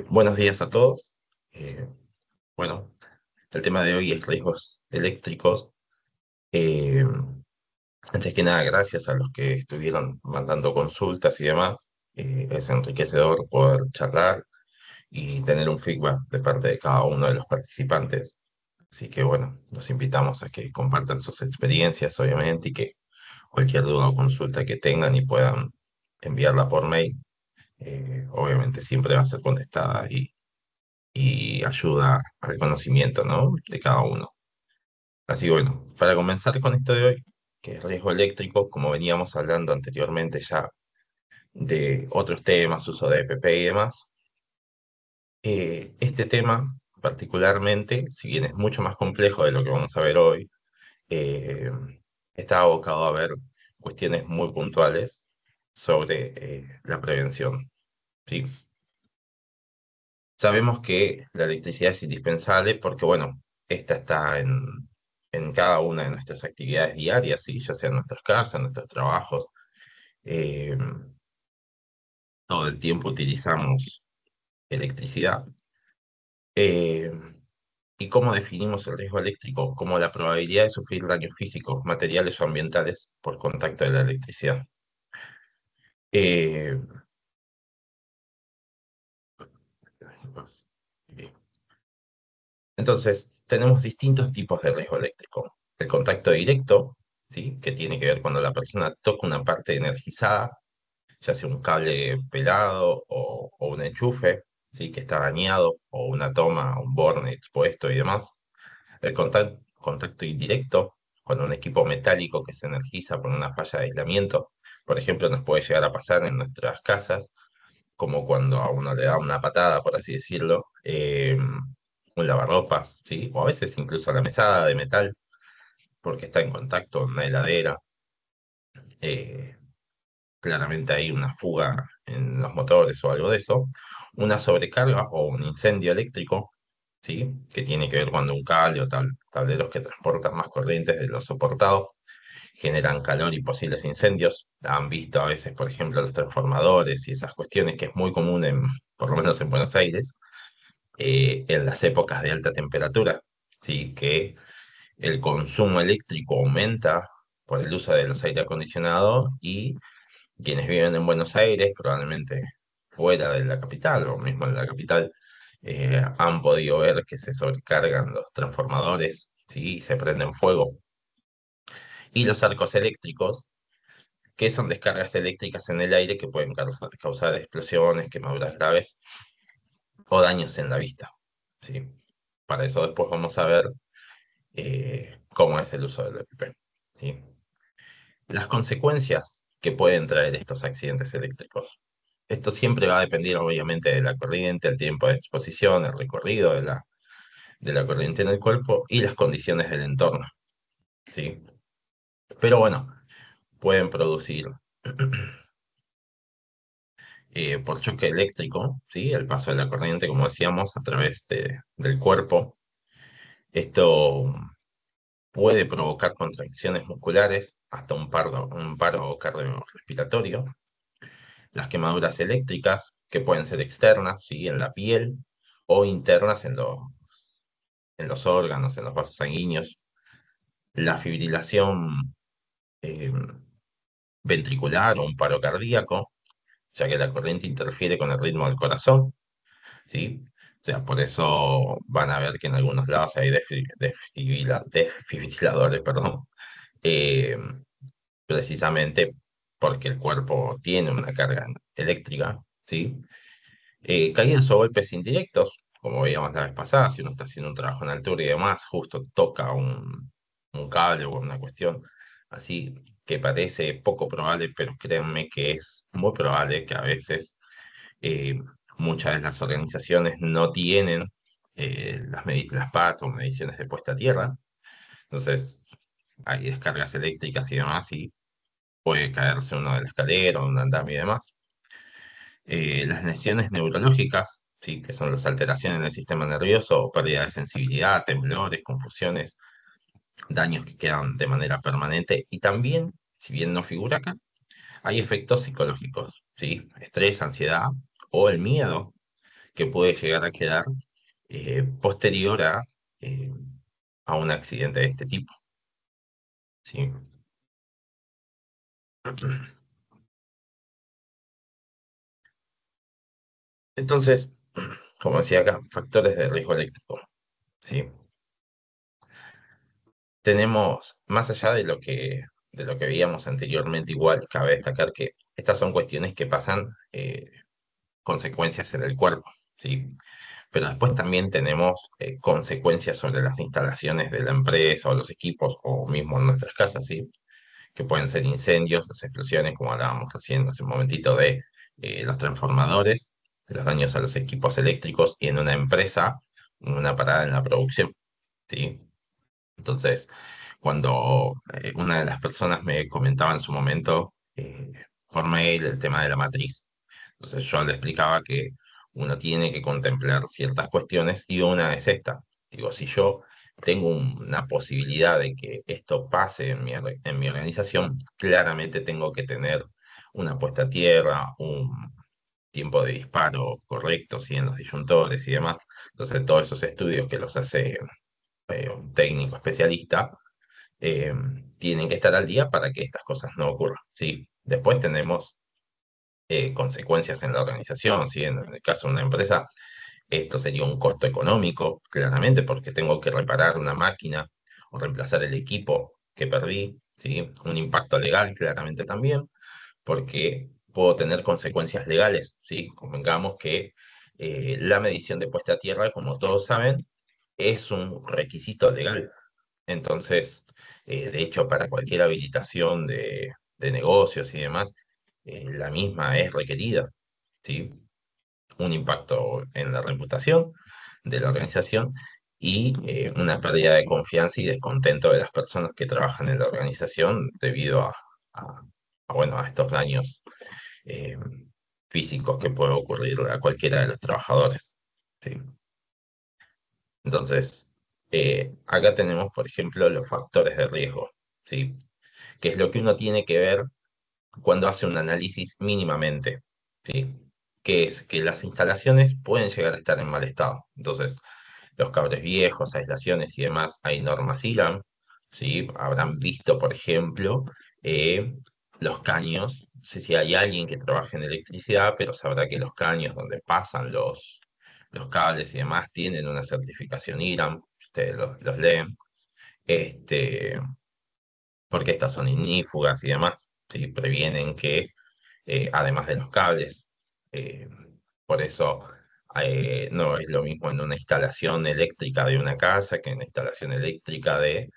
Buenos días a todos. Eh, bueno, el tema de hoy es riesgos eléctricos. Eh, Antes que nada, gracias a los que estuvieron mandando consultas y demás. Es enriquecedor poder charlar y tener un feedback de parte de cada uno de los participantes. Así que bueno, los invitamos a que compartan sus experiencias, obviamente, y que cualquier duda o consulta que tengan y puedan enviarla por mail, obviamente siempre va a ser contestada y ayuda al conocimiento, ¿no? De cada uno. Así que bueno, para comenzar con esto de hoy, que es riesgo eléctrico, como veníamos hablando anteriormente ya de otros temas, uso de EPP y demás, este tema particularmente, si bien es mucho más complejo de lo que vamos a ver hoy, eh, está abocado a ver cuestiones muy puntuales sobre la prevención, ¿sí? Sabemos que la electricidad es indispensable porque, bueno, esta está en cada una de nuestras actividades diarias, ¿sí? Ya sea en nuestras casas, en nuestros trabajos. eh, Todo el tiempo utilizamos electricidad. Eh, ¿Y cómo definimos el riesgo eléctrico? Como la probabilidad de sufrir daños físicos, materiales o ambientales por contacto de la electricidad. Eh, Entonces, tenemos distintos tipos de riesgo eléctrico. El contacto directo, ¿sí? Que tiene que ver cuando la persona toca una parte energizada, ya sea un cable pelado o un enchufe, ¿sí? Que está dañado, o una toma, un borne expuesto y demás. El contacto indirecto, cuando un equipo metálico que se energiza por una falla de aislamiento, por ejemplo, nos puede llegar a pasar en nuestras casas como cuando a uno le da una patada, por así decirlo, un lavarropas, ¿sí? O a veces incluso la mesada de metal, porque está en contacto con una heladera. eh, Claramente hay una fuga en los motores o algo de eso. Una sobrecarga o un incendio eléctrico, ¿sí? Que tiene que ver cuando un cable o tableros que transportan más corrientes de lo soportado generan calor y posibles incendios. Han visto a veces, por ejemplo, los transformadores y esas cuestiones que es muy común por lo menos en Buenos Aires, en las épocas de alta temperatura, ¿sí? Que el consumo eléctrico aumenta por el uso de los aire acondicionados y quienes viven en Buenos Aires, probablemente fuera de la capital o mismo en la capital, han podido ver que se sobrecargan los transformadores, ¿sí? Y se prenden fuego. Y los arcos eléctricos, que son descargas eléctricas en el aire que pueden causar explosiones, quemaduras graves o daños en la vista, ¿sí? Para eso después vamos a ver cómo es el uso del EPP, ¿sí? Las consecuencias que pueden traer estos accidentes eléctricos. Esto siempre va a depender, obviamente, de la corriente, el tiempo de exposición, el recorrido de la corriente en el cuerpo y las condiciones del entorno, ¿sí? Pero bueno, pueden producir por choque eléctrico, ¿sí? El paso de la corriente, como decíamos, a través del cuerpo. Esto puede provocar contracciones musculares, hasta un paro cardiorrespiratorio. Las quemaduras eléctricas, que pueden ser externas, ¿sí? En la piel, o internas en los órganos, en los vasos sanguíneos. La fibrilación eh, ventricular o un paro cardíaco, ya que la corriente interfiere con el ritmo del corazón, ¿sí? O sea, por eso van a ver que en algunos lados hay desfibriladores, perdón, eh, precisamente porque el cuerpo tiene una carga eléctrica, ¿sí? Caídas o golpes indirectos, como veíamos la vez pasada, si uno está haciendo un trabajo en altura y demás, justo toca un cable o una cuestión así que parece poco probable, pero créanme que es muy probable que a veces eh, muchas de las organizaciones no tienen las PAT o mediciones de puesta a tierra, entonces hay descargas eléctricas y demás y puede caerse uno de la escalera o un andamio y demás. Las lesiones neurológicas, ¿sí? Que son las alteraciones en el sistema nervioso, o pérdida de sensibilidad, temblores, confusiones, daños que quedan de manera permanente. Y también, si bien no figura acá, hay efectos psicológicos, ¿sí? Estrés, ansiedad o el miedo, que puede llegar a quedar posterior eh, a un accidente de este tipo. ¿Sí? Entonces, como decía acá, factores de riesgo eléctrico. ¿Sí? Tenemos, más allá de lo que veíamos anteriormente, igual cabe destacar que estas son cuestiones que pasan consecuencias en el cuerpo. ¿Sí? Pero después también tenemos consecuencias sobre las instalaciones de la empresa o los equipos o mismo en nuestras casas, ¿sí? Que pueden ser incendios, las explosiones, como hablábamos recién hace un momentito de los transformadores, de los daños a los equipos eléctricos y en una empresa, una parada en la producción, ¿sí? Entonces, cuando una de las personas me comentaba en su momento por mail el tema de la matriz, entonces yo le explicaba que uno tiene que contemplar ciertas cuestiones y una es esta. Digo, si yo tengo una posibilidad de que esto pase en mi organización, claramente tengo que tener una puesta a tierra, un tiempo de disparo correcto, ¿sí? En los disyuntores y demás. Entonces, todos esos estudios que los hace un técnico especialista, eh, tienen que estar al día para que estas cosas no ocurran, ¿sí? Después tenemos consecuencias en la organización, ¿sí? En el caso de una empresa, esto sería un costo económico, claramente, porque tengo que reparar una máquina o reemplazar el equipo que perdí, ¿sí? Un impacto legal, claramente también, porque puedo tener consecuencias legales, ¿sí? Convengamos que la medición de puesta a tierra, como todos saben, es un requisito legal. Entonces, de hecho, para cualquier habilitación de negocios y demás, la misma es requerida, ¿sí? Un impacto en la reputación de la organización y una pérdida de confianza y descontento de las personas que trabajan en la organización debido a, bueno, a estos daños eh, físicos que puede ocurrir a cualquiera de los trabajadores, ¿sí? Entonces, acá tenemos, por ejemplo, los factores de riesgo, ¿sí? Que es lo que uno tiene que ver cuando hace un análisis mínimamente, ¿sí? Que es que las instalaciones pueden llegar a estar en mal estado. Entonces, los cables viejos, aislaciones y demás, hay normas ILAM, ¿sí? Habrán visto, por ejemplo, eh, los caños. No sé si hay alguien que trabaje en electricidad, pero sabrá que los caños donde pasan los cables y demás tienen una certificación IRAM, ustedes los leen, este, porque estas son ignífugas y demás, ¿sí? Previenen que, además de los cables, eh, por eso no es lo mismo en una instalación eléctrica de una casa que en una instalación eléctrica de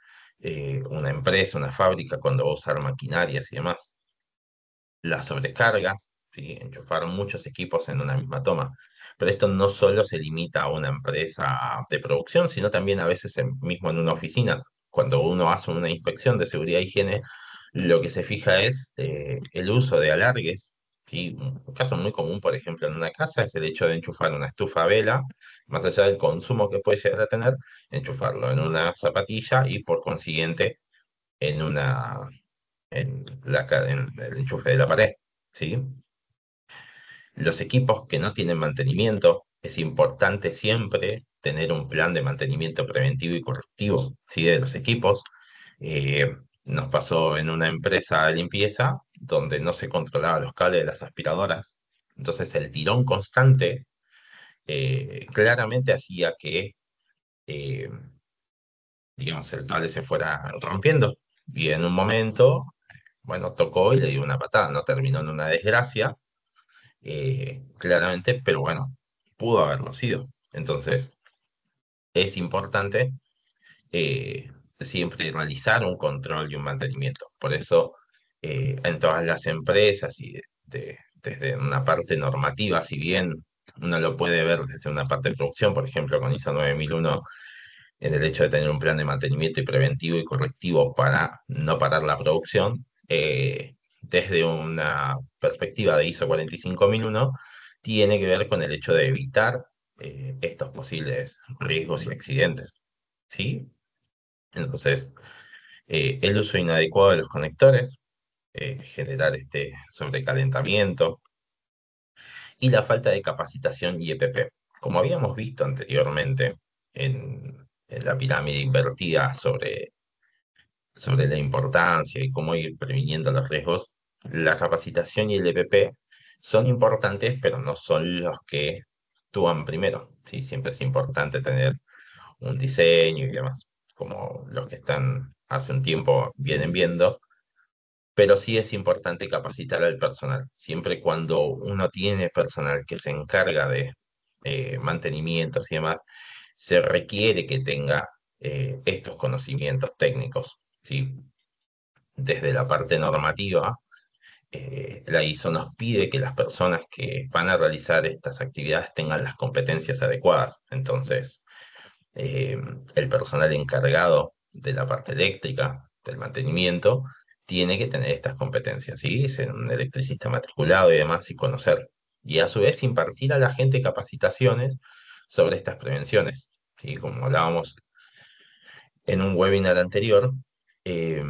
una empresa, una fábrica, cuando va a usar maquinarias y demás. Las sobrecargas, ¿sí? Enchufar muchos equipos en una misma toma. Pero esto no solo se limita a una empresa de producción, sino también a veces mismo en una oficina. Cuando uno hace una inspección de seguridad e higiene, lo que se fija es el uso de alargues. ¿Sí? Un caso muy común, por ejemplo, en una casa es el hecho de enchufar una estufa a vela, más allá del consumo que puede llegar a tener, enchufarlo en una zapatilla y por consiguiente en una en el enchufe de la pared, ¿sí? Los equipos que no tienen mantenimiento, es importante siempre tener un plan de mantenimiento preventivo y correctivo, ¿sí? De los equipos. Nos pasó en una empresa de limpieza donde no se controlaban los cables de las aspiradoras. Entonces el tirón constante claramente hacía que, eh, digamos, el cable se fuera rompiendo. Y en un momento, bueno, tocó y le dio una patada. No terminó en una desgracia, claramente, pero bueno, pudo haberlo sido. Entonces, es importante siempre realizar un control y un mantenimiento. Por eso, en todas las empresas y desde una parte normativa, si bien uno lo puede ver desde una parte de producción, por ejemplo, con ISO 9001 en el hecho de tener un plan de mantenimiento y preventivo y correctivo para no parar la producción, desde una perspectiva de ISO 45001, tiene que ver con el hecho de evitar estos posibles riesgos y accidentes. ¿Sí? Entonces, el uso inadecuado de los conectores, generar este sobrecalentamiento y la falta de capacitación y EPP. como habíamos visto anteriormente en la pirámide invertida sobre la importancia y cómo ir previniendo los riesgos, la capacitación y el EPP son importantes, pero no son los que actúan primero. ¿Sí? Siempre es importante tener un diseño y demás, como los que están hace un tiempo vienen viendo, pero sí es importante capacitar al personal. Siempre cuando uno tiene personal que se encarga de mantenimientos y demás, se requiere que tenga estos conocimientos técnicos, ¿sí? Desde la parte normativa, la ISO nos pide que las personas que van a realizar estas actividades tengan las competencias adecuadas. Entonces, eh, el personal encargado de la parte eléctrica, del mantenimiento, tiene que tener estas competencias, ¿sí? Ser un electricista matriculado y demás y conocer. Y a su vez impartir a la gente capacitaciones sobre estas prevenciones, ¿sí? Como hablábamos en un webinar anterior, eh,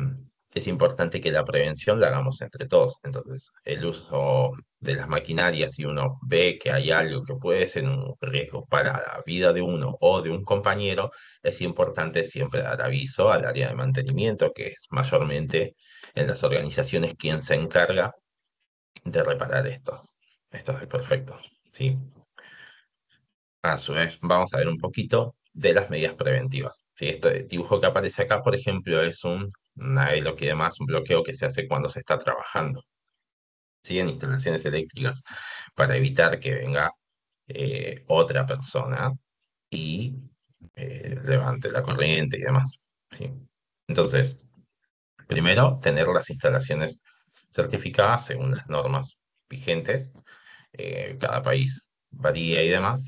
es importante que la prevención la hagamos entre todos. Entonces, el uso de las maquinarias, si uno ve que hay algo que puede ser un riesgo para la vida de uno o de un compañero, es importante siempre dar aviso al área de mantenimiento, que es mayormente en las organizaciones quien se encarga de reparar estos desperfectos. ¿Sí? A su vez, vamos a ver un poquito de las medidas preventivas. ¿Sí? Este dibujo que aparece acá, por ejemplo, es una ELO que demás, un bloqueo que se hace cuando se está trabajando, ¿sí? En instalaciones eléctricas para evitar que venga otra persona y levante la corriente y demás. ¿Sí? Entonces, primero, tener las instalaciones certificadas según las normas vigentes. Cada país varía y demás.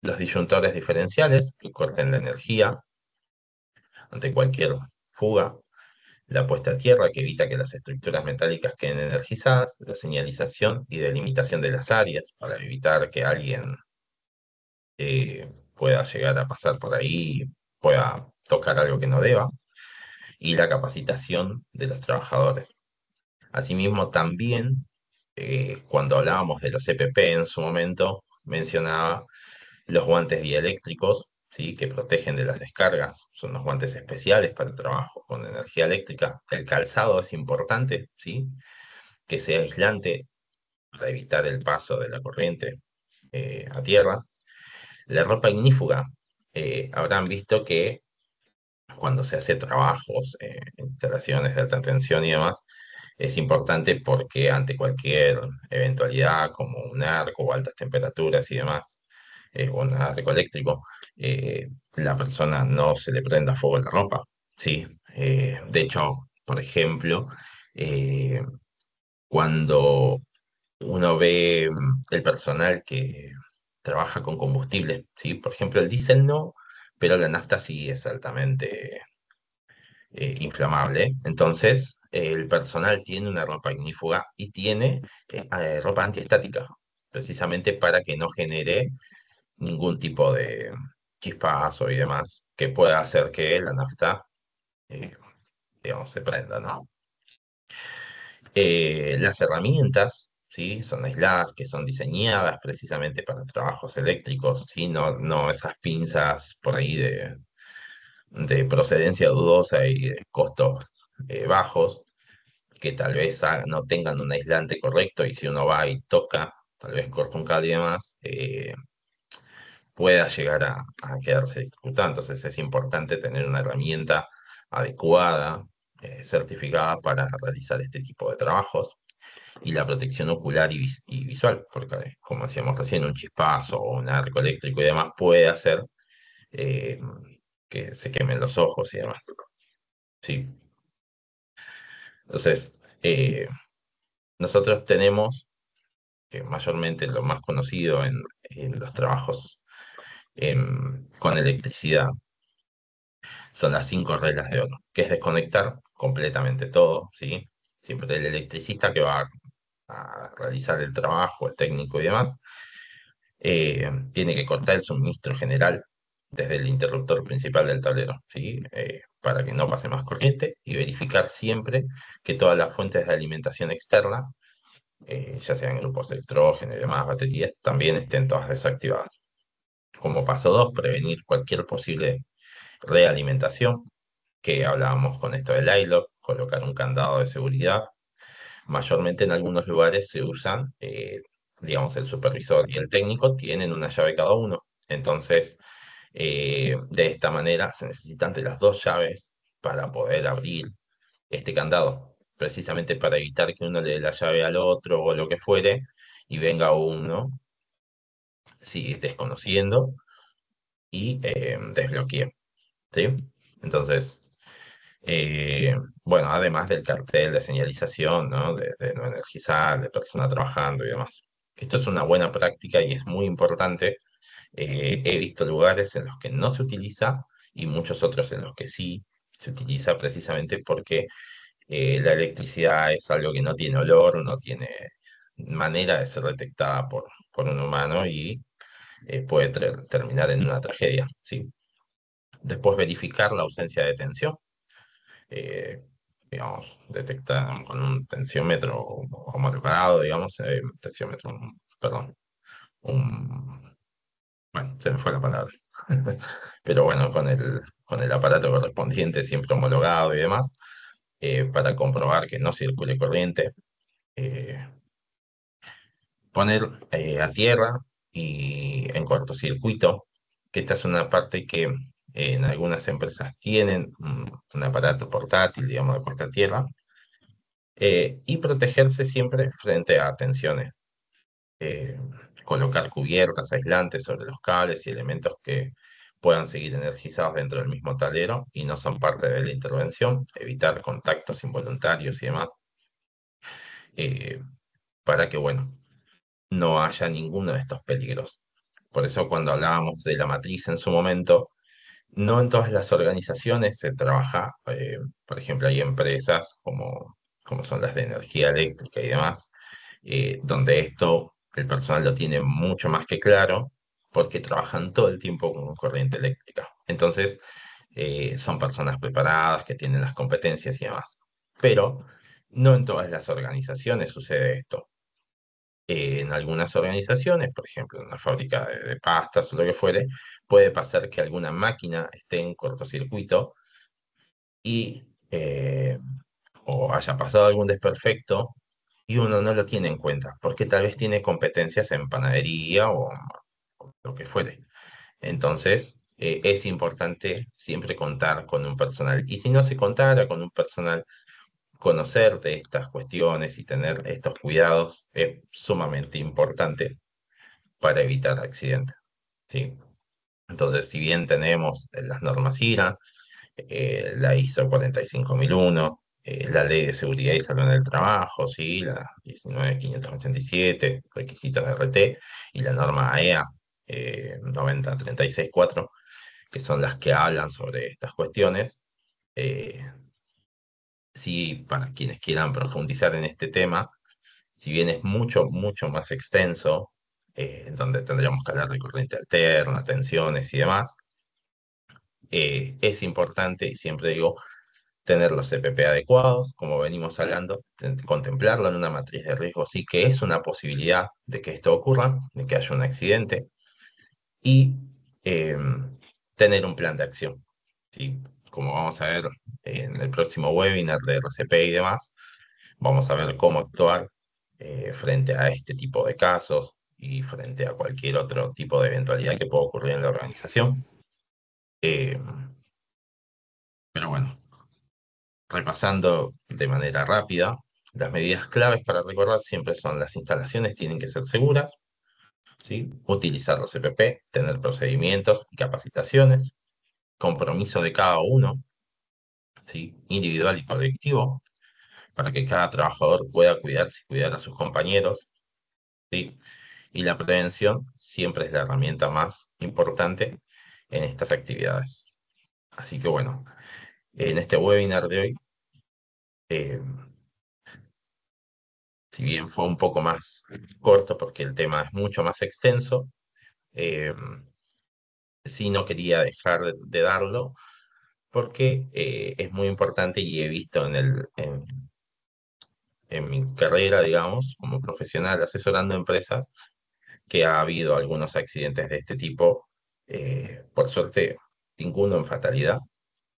Los disyuntores diferenciales que corten la energía ante cualquier fuga, la puesta a tierra que evita que las estructuras metálicas queden energizadas, la señalización y delimitación de las áreas para evitar que alguien pueda llegar a pasar por ahí, pueda tocar algo que no deba, y la capacitación de los trabajadores. Asimismo, también, cuando hablábamos de los EPP en su momento, mencionaba los guantes dieléctricos, ¿sí? Que protegen de las descargas, son los guantes especiales para el trabajo con energía eléctrica. El calzado es importante, ¿sí? Que sea aislante para evitar el paso de la corriente a tierra. La ropa ignífuga, habrán visto que cuando se hace trabajos, instalaciones de alta tensión y demás, es importante porque ante cualquier eventualidad como un arco o altas temperaturas y demás, o un arco eléctrico, la persona no se le prenda fuego la ropa, ¿sí? De hecho, por ejemplo, eh, cuando uno ve el personal que trabaja con combustible, ¿sí? Por ejemplo, el diésel no, pero la nafta sí es altamente inflamable. Entonces, el personal tiene una ropa ignífuga y tiene ropa antiestática, precisamente para que no genere ningún tipo de chispazo y demás que pueda hacer que la nafta, eh, digamos, se prenda, ¿no? Las herramientas, ¿sí? Son aisladas, que son diseñadas precisamente para trabajos eléctricos, ¿sí? No esas pinzas por ahí de procedencia dudosa y de costos bajos, que tal vez no tengan un aislante correcto y si uno va y toca, tal vez corta un cable y demás, pueda llegar a quedarse electrocutado. Entonces es importante tener una herramienta adecuada, certificada para realizar este tipo de trabajos. Y la protección ocular y visual, porque como decíamos recién, un chispazo o un arco eléctrico y demás puede hacer eh, que se quemen los ojos y demás. Sí. Entonces, nosotros tenemos que mayormente lo más conocido en los trabajos con electricidad son las 5 reglas de oro, que es desconectar completamente todo, ¿sí? Siempre el electricista que va a realizar el trabajo, el técnico y demás, tiene que cortar el suministro general desde el interruptor principal del tablero, ¿sí? Para que no pase más corriente y verificar siempre que todas las fuentes de alimentación externa, ya sean grupos de electrógeno y demás baterías, también estén todas desactivadas. Como paso dos, prevenir cualquier posible realimentación, que hablábamos con esto del iLock, colocar un candado de seguridad. Mayormente en algunos lugares se usan, digamos, el supervisor y el técnico tienen una llave cada uno. Entonces, de esta manera se necesitan de las dos llaves para poder abrir este candado, precisamente para evitar que uno le dé la llave al otro o lo que fuere y venga uno, sí, desconociendo y desbloquee, ¿sí? Entonces, eh, bueno, además del cartel de señalización, ¿no? De no energizar, de persona trabajando y demás. Esto es una buena práctica y es muy importante. He visto lugares en los que no se utiliza y muchos otros en los que sí se utiliza precisamente porque la electricidad es algo que no tiene olor, no tiene manera de ser detectada por un humano y puede terminar en una tragedia, ¿sí? Después verificar la ausencia de tensión, eh, digamos, detectar con un tensiómetro homologado, digamos, tensiómetro, perdón, un, bueno, se me fue la palabra, pero bueno, con el aparato correspondiente, siempre homologado y demás, para comprobar que no circule corriente, eh, poner a tierra y en cortocircuito, que esta es una parte que en algunas empresas tienen un aparato portátil, digamos, de puerta a tierra, y protegerse siempre frente a tensiones. eh, Colocar cubiertas aislantes sobre los cables y elementos que puedan seguir energizados dentro del mismo tablero y no son parte de la intervención, evitar contactos involuntarios y demás, eh, para que, bueno, no haya ninguno de estos peligros. Por eso cuando hablábamos de la matriz en su momento, no en todas las organizaciones se trabaja, por ejemplo, hay empresas como son las de energía eléctrica y demás, donde esto el personal lo tiene mucho más que claro porque trabajan todo el tiempo con corriente eléctrica. Entonces, son personas preparadas que tienen las competencias y demás. Pero no en todas las organizaciones sucede esto. En algunas organizaciones, por ejemplo, en una fábrica de pastas o lo que fuere, puede pasar que alguna máquina esté en cortocircuito y o haya pasado algún desperfecto y uno no lo tiene en cuenta, porque tal vez tiene competencias en panadería o lo que fuere. Entonces, es importante siempre contar con un personal. Y si no se contara con un personal, conocer de estas cuestiones y tener estos cuidados es sumamente importante para evitar accidentes, ¿sí? Entonces, si bien tenemos las normas IRA, la ISO 45001, la Ley de Seguridad y Salud en el Trabajo, ¿sí? La 19587, requisitos de RT, y la norma AEA 90364, que son las que hablan sobre estas cuestiones. eh, sí, para quienes quieran profundizar en este tema, si bien es mucho, mucho más extenso, donde tendríamos que hablar de corriente alterna, tensiones y demás, es importante, y siempre digo, tener los CPP adecuados, como venimos hablando, contemplarlo en una matriz de riesgo, sí que es una posibilidad de que esto ocurra, de que haya un accidente, y eh, tener un plan de acción, ¿sí? Como vamos a ver en el próximo webinar de RCP y demás, vamos a ver cómo actuar frente a este tipo de casos y frente a cualquier otro tipo de eventualidad que pueda ocurrir en la organización. Eh, pero bueno, repasando de manera rápida, las medidas claves para recordar siempre son: las instalaciones tienen que ser seguras, ¿sí? Utilizar los CPP, tener procedimientos y capacitaciones, compromiso de cada uno, ¿sí? Individual y colectivo, para que cada trabajador pueda cuidarse y cuidar a sus compañeros, ¿sí? Y la prevención siempre es la herramienta más importante en estas actividades. Así que bueno, en este webinar de hoy, eh, si bien fue un poco más corto porque el tema es mucho más extenso, eh, sí no quería dejar de darlo porque es muy importante y he visto en mi carrera, digamos, como profesional asesorando empresas, que ha habido algunos accidentes de este tipo Por suerte, ninguno en fatalidad,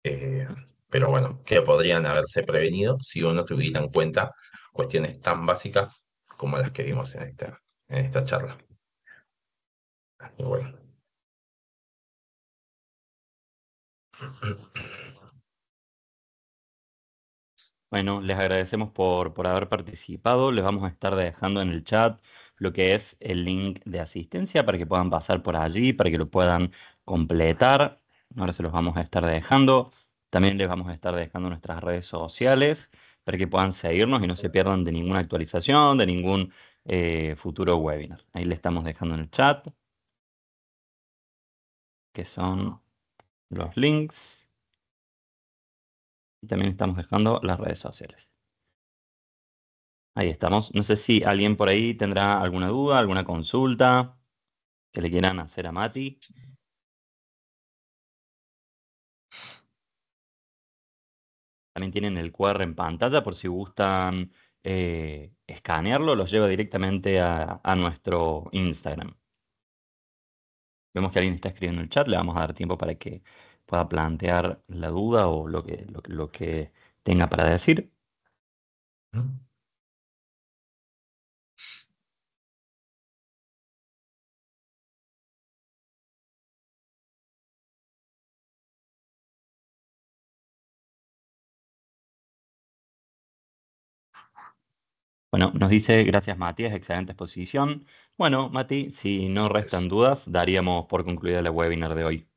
eh, pero bueno, que podrían haberse prevenido si uno tuviera en cuenta cuestiones tan básicas como las que vimos en esta charla. Y bueno, Bueno, les agradecemos por haber participado. Les vamos a estar dejando en el chat lo que es el link de asistencia para que puedan pasar por allí, para que lo puedan completar. Ahora se los vamos a estar dejando. También les vamos a estar dejando nuestras redes sociales para que puedan seguirnos y no se pierdan de ninguna actualización, de ningún futuro webinar. Ahí le estamos dejando en el chat, que son los links. Y también estamos dejando las redes sociales. Ahí estamos. No sé si alguien por ahí tendrá alguna duda, alguna consulta que le quieran hacer a Mati. También tienen el QR en pantalla por si gustan escanearlo, los lleva directamente a nuestro Instagram. Vemos que alguien está escribiendo en el chat, le vamos a dar tiempo para que pueda plantear la duda o lo que tenga para decir. Bueno, nos dice, gracias Matías, excelente exposición. Bueno, Mati, si no restan pues, dudas, daríamos por concluida la webinar de hoy.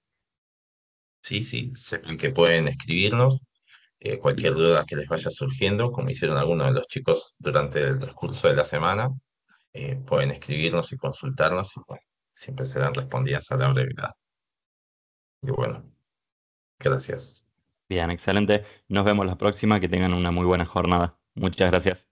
sí, sí, sepan que pueden escribirnos cualquier duda que les vaya surgiendo, como hicieron algunos de los chicos durante el transcurso de la semana, pueden escribirnos y consultarnos y bueno, siempre serán respondidas a la brevedad. Y bueno, gracias. Bien, excelente. Nos vemos la próxima. Que tengan una muy buena jornada. Muchas gracias.